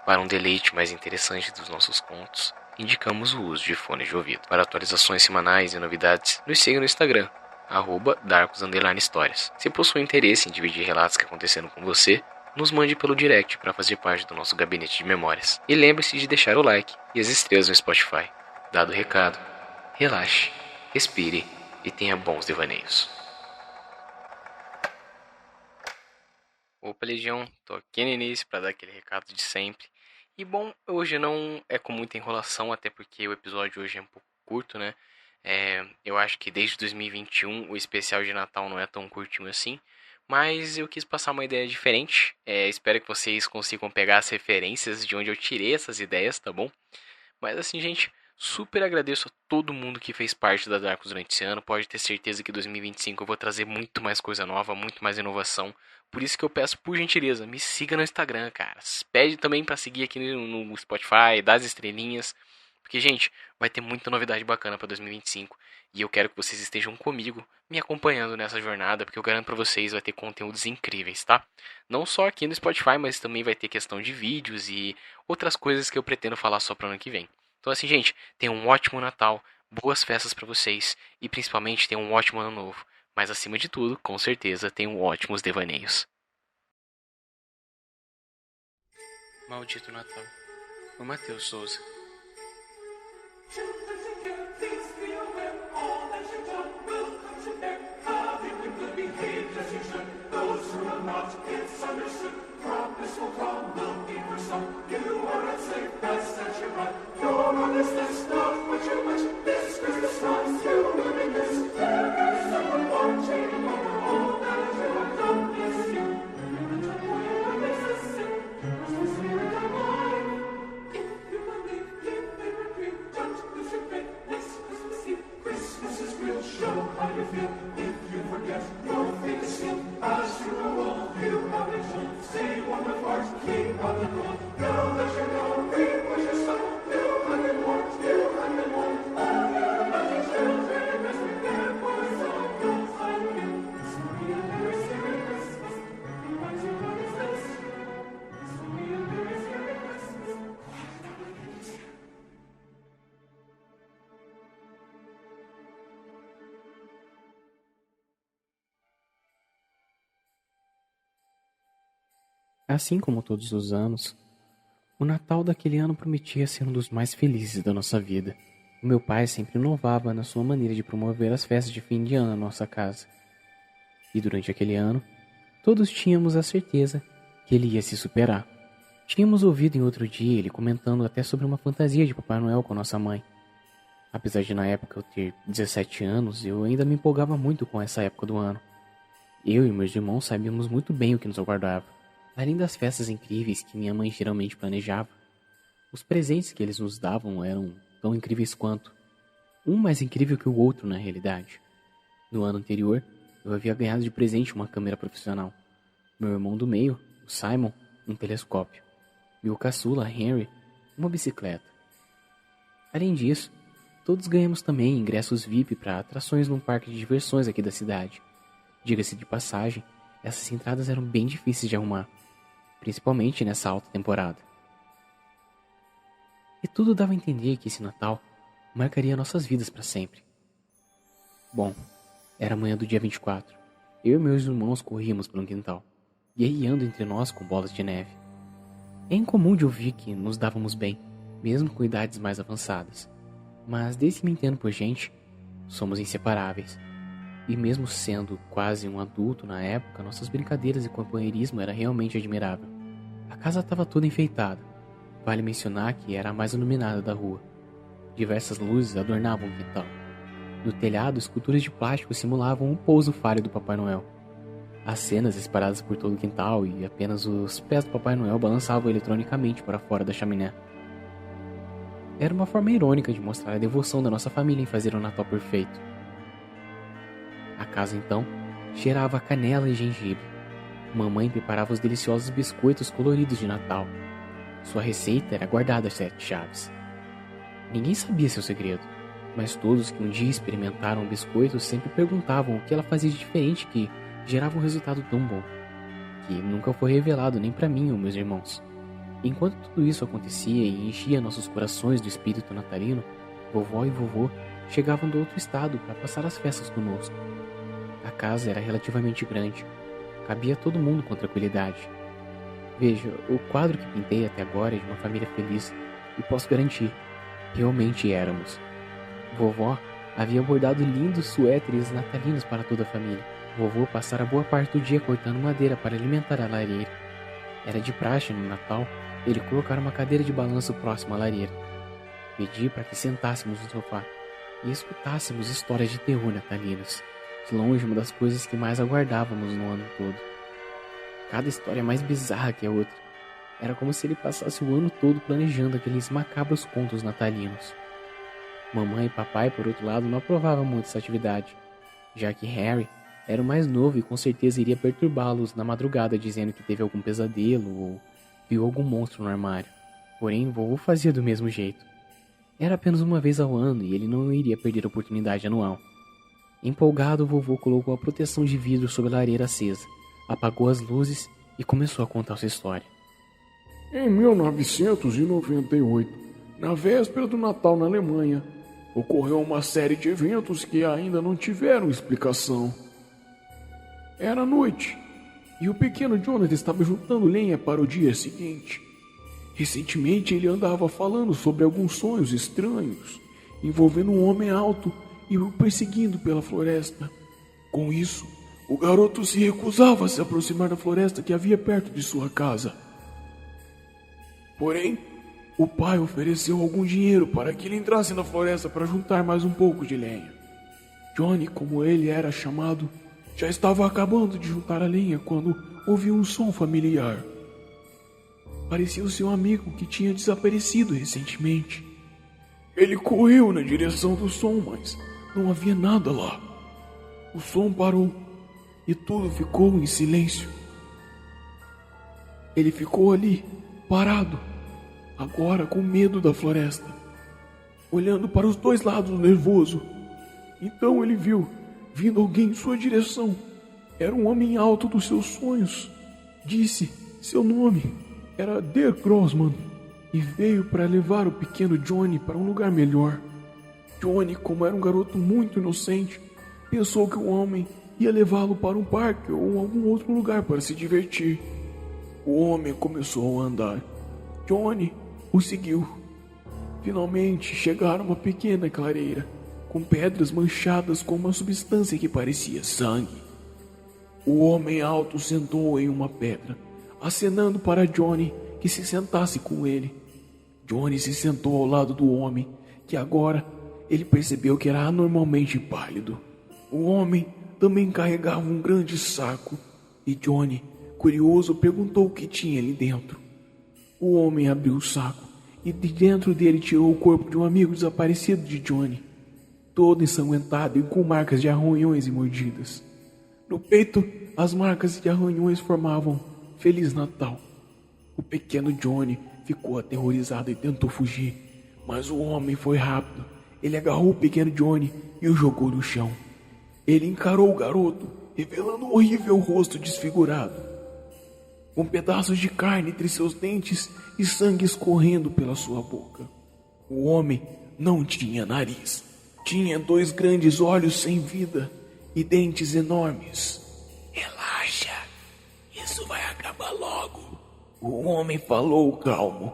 Para um deleite mais interessante dos nossos contos, indicamos o uso de fones de ouvido. Para atualizações semanais e novidades, nos siga no Instagram, @darkus_histórias. Se possui interesse em dividir relatos que aconteceram com você, nos mande pelo direct para fazer parte do nosso gabinete de memórias. E lembre-se de deixar o like e as estrelas no Spotify. Dado o recado, relaxe, respire e tenha bons devaneios. Opa, Legião, tô aqui no início para dar aquele recado de sempre. E bom, hoje não é com muita enrolação, até porque o episódio hoje é um pouco curto, né? Eu acho que desde 2021 o especial de Natal não é tão curtinho assim. Mas eu quis passar uma ideia diferente. Espero que vocês consigam pegar as referências de onde eu tirei essas ideias, tá bom? Mas assim, gente, super agradeço a todo mundo que fez parte da Darkus durante esse ano. Pode ter certeza que em 2025 eu vou trazer muito mais coisa nova, muito mais inovação. Por isso que eu peço, por gentileza, me siga no Instagram, cara. Pede também pra seguir aqui no Spotify, dá as estrelinhas. Porque, gente, vai ter muita novidade bacana pra 2025. E eu quero que vocês estejam comigo, me acompanhando nessa jornada, porque eu garanto pra vocês vai ter conteúdos incríveis, tá? Não só aqui no Spotify, mas também vai ter questão de vídeos e outras coisas que eu pretendo falar só pro ano que vem. Então assim, gente, tenham um ótimo Natal, boas festas pra vocês e principalmente tenham um ótimo ano novo. Mas acima de tudo, com certeza, tenham ótimos devaneios. Maldito Natal. O Matheus Souza. Assim como todos os anos, o Natal daquele ano prometia ser um dos mais felizes da nossa vida. O meu pai sempre inovava na sua maneira de promover as festas de fim de ano na nossa casa. E durante aquele ano, todos tínhamos a certeza que ele ia se superar. Tínhamos ouvido em outro dia ele comentando até sobre uma fantasia de Papai Noel com nossa mãe. Apesar de na época eu ter 17 anos, eu ainda me empolgava muito com essa época do ano. Eu e meus irmãos sabíamos muito bem o que nos aguardava. Além das festas incríveis que minha mãe geralmente planejava, os presentes que eles nos davam eram tão incríveis quanto. Um mais incrível que o outro na realidade. No ano anterior, eu havia ganhado de presente uma câmera profissional. Meu irmão do meio, o Simon, um telescópio. E o caçula, Henry, uma bicicleta. Além disso, todos ganhamos também ingressos VIP para atrações num parque de diversões aqui da cidade. Diga-se de passagem, essas entradas eram bem difíceis de arrumar, principalmente nessa alta temporada. E tudo dava a entender que esse Natal marcaria nossas vidas para sempre. Bom, era manhã do dia 24. Eu e meus irmãos corríamos pelo quintal, guerreando entre nós com bolas de neve. É incomum de ouvir que nos dávamos bem, mesmo com idades mais avançadas. Mas desde que me entendo por gente, somos inseparáveis. E mesmo sendo quase um adulto na época, nossas brincadeiras e companheirismo era realmente admirável. A casa estava toda enfeitada. Vale mencionar que era a mais iluminada da rua. Diversas luzes adornavam o quintal. No telhado, esculturas de plástico simulavam um pouso falho do Papai Noel. As cenas espalhadas por todo o quintal e apenas os pés do Papai Noel balançavam eletronicamente para fora da chaminé. Era uma forma irônica de mostrar a devoção da nossa família em fazer um Natal perfeito. A casa, então, cheirava a canela e gengibre. Mamãe preparava os deliciosos biscoitos coloridos de Natal. Sua receita era guardada às 7 chaves. Ninguém sabia seu segredo, mas todos que um dia experimentaram o biscoito sempre perguntavam o que ela fazia de diferente que gerava um resultado tão bom, que nunca foi revelado nem para mim ou meus irmãos. Enquanto tudo isso acontecia e enchia nossos corações do espírito natalino, vovó e vovô chegavam do outro estado para passar as festas conosco. A casa era relativamente grande, cabia todo mundo com tranquilidade. Veja, o quadro que pintei até agora é de uma família feliz e posso garantir, realmente éramos. Vovó havia bordado lindos suéteres natalinos para toda a família. Vovô passara boa parte do dia cortando madeira para alimentar a lareira. Era de praxe no Natal ele colocar uma cadeira de balanço próximo à lareira. Pedi para que sentássemos no sofá e escutássemos histórias de terror natalinas, de longe uma das coisas que mais aguardávamos no ano todo. Cada história mais bizarra que a outra. Era como se ele passasse o ano todo planejando aqueles macabros contos natalinos. Mamãe e papai, por outro lado, não aprovavam muito essa atividade, já que Harry era o mais novo e com certeza iria perturbá-los na madrugada dizendo que teve algum pesadelo ou viu algum monstro no armário. Porém, vovô fazia do mesmo jeito. Era apenas uma vez ao ano e ele não iria perder a oportunidade anual. Empolgado, o vovô colocou a proteção de vidro sobre a lareira acesa, apagou as luzes e começou a contar sua história. Em 1998, na véspera do Natal na Alemanha, ocorreu uma série de eventos que ainda não tiveram explicação. Era noite, e o pequeno Jonathan estava juntando lenha para o dia seguinte. Recentemente ele andava falando sobre alguns sonhos estranhos, envolvendo um homem alto e o perseguindo pela floresta. Com isso, o garoto se recusava a se aproximar da floresta que havia perto de sua casa. Porém, o pai ofereceu algum dinheiro para que ele entrasse na floresta para juntar mais um pouco de lenha. Johnny, como ele era chamado, já estava acabando de juntar a lenha quando ouviu um som familiar. Parecia o seu amigo que tinha desaparecido recentemente. Ele correu na direção do som, mas não havia nada lá. O som parou e tudo ficou em silêncio. Ele ficou ali, parado, agora com medo da floresta, olhando para os dois lados nervoso. Então ele viu, vindo alguém em sua direção. Era um homem alto dos seus sonhos. Disse seu nome. Era Der Grossman. E veio para levar o pequeno Johnny para um lugar melhor. Johnny, como era um garoto muito inocente, pensou que o homem ia levá-lo para um parque ou algum outro lugar para se divertir. O homem começou a andar. Johnny o seguiu. Finalmente chegaram a uma pequena clareira, com pedras manchadas com uma substância que parecia sangue. O homem alto sentou em uma pedra, acenando para Johnny que se sentasse com ele. Johnny se sentou ao lado do homem, que agora ele percebeu que era anormalmente pálido. O homem também carregava um grande saco, e Johnny, curioso, perguntou o que tinha ali dentro. O homem abriu o saco e de dentro dele tirou o corpo de um amigo desaparecido de Johnny, todo ensanguentado e com marcas de arranhões e mordidas. No peito, as marcas de arranhões formavam Feliz Natal. O pequeno Johnny ficou aterrorizado e tentou fugir, mas o homem foi rápido. Ele agarrou o pequeno Johnny e o jogou no chão. Ele encarou o garoto, revelando um horrível rosto desfigurado, com pedaços de carne entre seus dentes e sangue escorrendo pela sua boca. O homem não tinha nariz. Tinha 2 grandes olhos sem vida e dentes enormes. Relaxa, isso vai acabar logo, o homem falou calmo.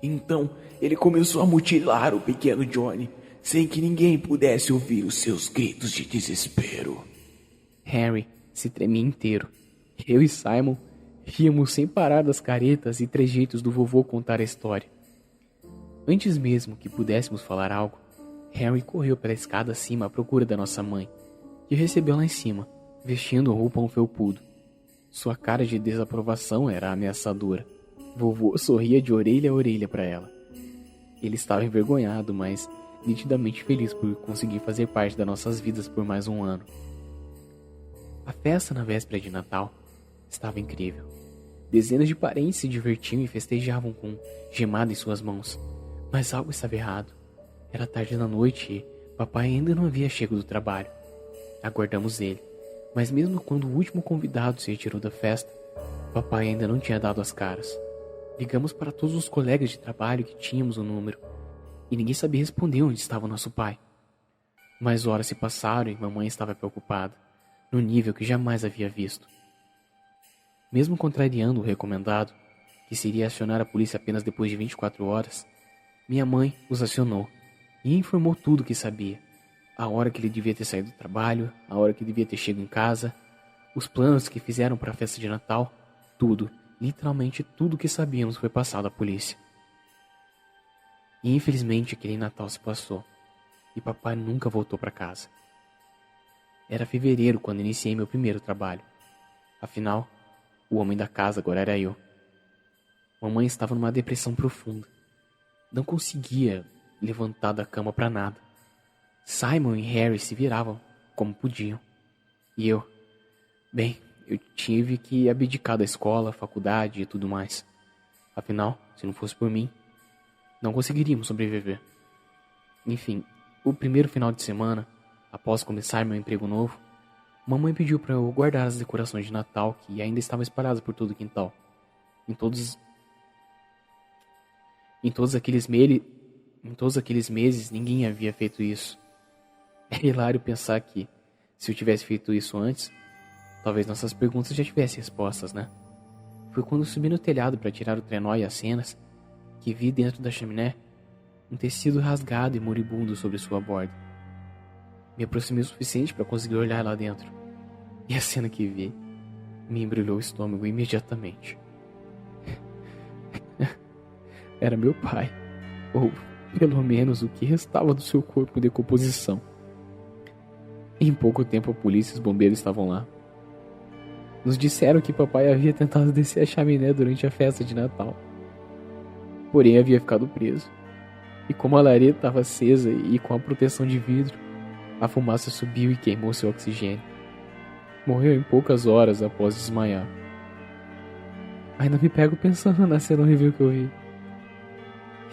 Então ele começou a mutilar o pequeno Johnny, sem que ninguém pudesse ouvir os seus gritos de desespero. Harry se tremia inteiro. Eu e Simon ríamos sem parar das caretas e trejeitos do vovô contar a história. Antes mesmo que pudéssemos falar algo, Harry correu pela escada acima à procura da nossa mãe, que recebeu lá em cima, vestindo roupa felpudo. Sua cara de desaprovação era ameaçadora. Vovô sorria de orelha a orelha para ela. Ele estava envergonhado, mas nitidamente feliz por conseguir fazer parte das nossas vidas por mais um ano. A festa na véspera de Natal estava incrível. Dezenas de parentes se divertiam e festejavam com gemada em suas mãos. Mas algo estava errado. Era tarde da noite e papai ainda não havia chegado do trabalho. Aguardamos ele, mas mesmo quando o último convidado se retirou da festa, papai ainda não tinha dado as caras. Ligamos para todos os colegas de trabalho que tínhamos o número, e ninguém sabia responder onde estava nosso pai. Mas horas se passaram e mamãe estava preocupada, no nível que jamais havia visto. Mesmo contrariando o recomendado, que seria acionar a polícia apenas depois de 24 horas, minha mãe os acionou e informou tudo o que sabia. A hora que ele devia ter saído do trabalho, a hora que devia ter chegado em casa, os planos que fizeram para a festa de Natal, tudo, literalmente tudo que sabíamos foi passado à polícia. E infelizmente aquele Natal se passou e papai nunca voltou para casa. Era fevereiro quando iniciei meu primeiro trabalho. Afinal, o homem da casa agora era eu. Mamãe estava numa depressão profunda. Não conseguia levantar da cama para nada. Simon e Harry se viravam como podiam. E eu tive que abdicar da escola, faculdade e tudo mais. Afinal, se não fosse por mim, não conseguiríamos sobreviver. Enfim, o primeiro final de semana, após começar meu emprego novo, mamãe pediu para eu guardar as decorações de Natal que ainda estavam espalhadas por todo o quintal. Em todos aqueles meses, ninguém havia feito isso. É hilário pensar que, se eu tivesse feito isso antes, talvez nossas perguntas já tivessem respostas, né? Foi quando subi no telhado para tirar o trenó e as cenas, que vi dentro da chaminé um tecido rasgado e moribundo sobre sua borda. Me aproximei o suficiente para conseguir olhar lá dentro, e a cena que vi me embrulhou o estômago imediatamente. Era meu pai, ou pelo menos o que restava do seu corpo em decomposição. Em pouco tempo a polícia e os bombeiros estavam lá. Nos disseram que papai havia tentado descer a chaminé durante a festa de Natal. Porém havia ficado preso. E como a lareira estava acesa e com a proteção de vidro, a fumaça subiu e queimou seu oxigênio. Morreu em poucas horas após desmaiar. Ainda me pego pensando na cena horrível que eu vi.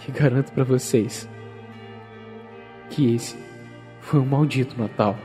E garanto pra vocês que esse foi um maldito Natal.